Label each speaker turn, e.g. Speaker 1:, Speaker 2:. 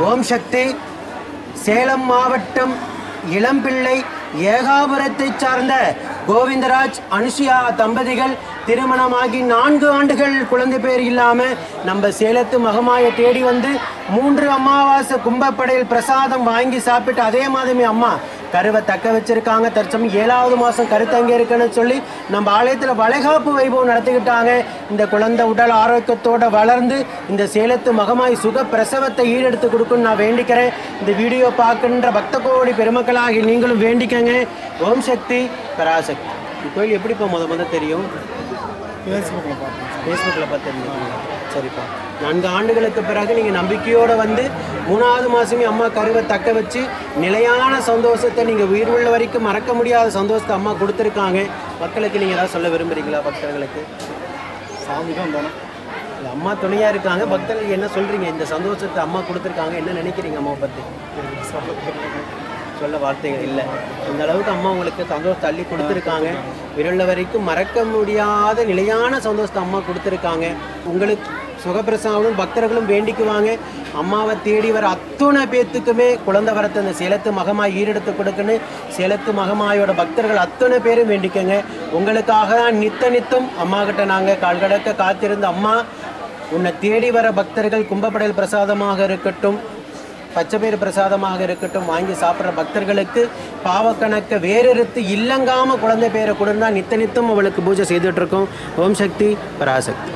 Speaker 1: ஓம் சக்தி. சேலம் மாவட்டம் இளம்பிள்ளை ஏகாபுரத்தை சார்ந்த கோவிந்தராஜ் அனுஷியா தம்பதிகள் திருமணமாகி 4 ஆண்டுகள் குழந்தை பேர் இல்லாமல் நம்ம சேலத்து மகமாயை தேடி வந்து 3 அமாவாசை கும்பப்படையில் பிரசாதம் வாங்கி சாப்பிட்டு அதே மாதமே அம்மா கருவை தக்க வச்சிருக்காங்க. தற்சமயம் 7வது மாதம் கருத்தங்க இருக்குன்னு சொல்லி நம்ம ஆலயத்தில் வளைகாப்பு வைபவம் நடத்திக்கிட்டாங்க. இந்த குழந்தை உடல் ஆரோக்கியத்தோடு வளர்ந்து இந்த சேலத்து மகமாய் சுக பிரசவத்தை ஈடெடுத்து கொடுக்குன்னு நான் வேண்டிக்கிறேன். இந்த வீடியோ பார்க்கின்ற பக்த கோடி பெருமக்களாகி நீங்களும் வேண்டிக்கங்க. ஓம் சக்தி பராசக்தி. இந்த கோயில் எப்படிப்பா முத தெரியும்? ஃபேஸ்புக்கில் பார்த்துருந்தீங்க. சரிப்பா. 4 ஆண்டுகளுக்கு பிறகு நீங்கள் நம்பிக்கையோடு வந்து 3வது மாதமே அம்மா கருவை தக்க வச்சு நிலையான சந்தோஷத்தை நீங்கள் உயிர் உள்ள வரைக்கும் மறக்க முடியாத சந்தோஷத்தை அம்மா கொடுத்துருக்காங்க. மக்களுக்கு நீங்கள் ஏதாவது சொல்ல விரும்புகிறீங்களா? பக்தர்களுக்கு
Speaker 2: சாமி தான் தோணும்.
Speaker 1: அம்மா துணையாக இருக்காங்க. பக்தர்களுக்கு என்ன சொல்கிறீங்க? இந்த சந்தோஷத்தை அம்மா கொடுத்துருக்காங்க, என்ன நினைக்கிறீங்க அம்மாவை பற்றி? சொல்ல வார்த்தைகள் இல்லை. இந்த அளவுக்கு அம்மா உங்களுக்கு சந்தோஷத்தை அள்ளி கொடுத்துருக்காங்க. விரல்ல வரைக்கும் மறக்க முடியாத நிலையான சந்தோஷத்தை அம்மா கொடுத்துருக்காங்க. உங்களுக்கு சுகப்பிரசவம் பக்தர்களும் வேண்டிக்குவாங்க. அம்மாவை தேடி வர அத்தனை பேர்த்துக்குமே குழந்தை வரத்தை இந்த சேலத்து மகமாய் ஈரெடுத்து கொடுக்குன்னு சேலத்து மகமாயோட பக்தர்கள் அத்தனை பேரும் வேண்டிக்கங்க. உங்களுக்காக தான் நித்தம் அம்மா கிட்ட நாங்கள் கால்கடக்க காத்திருந்த அம்மா உன்னை தேடி வர பக்தர்கள் கும்பப்படையில் பிரசாதமாக இருக்கட்டும், பச்சைப்பயிறு பிரசாதமாக இருக்கட்டும், வாங்கி சாப்பிட்ற பக்தர்களுக்கு பாவக்கணக்கை வேறறுத்து இல்லங்காமல் குழந்தை பேரை கொடுந்தா நித்தம் அவளுக்கு பூஜை செய்துட்ருக்கோம். ஓம் சக்தி பராசக்தி.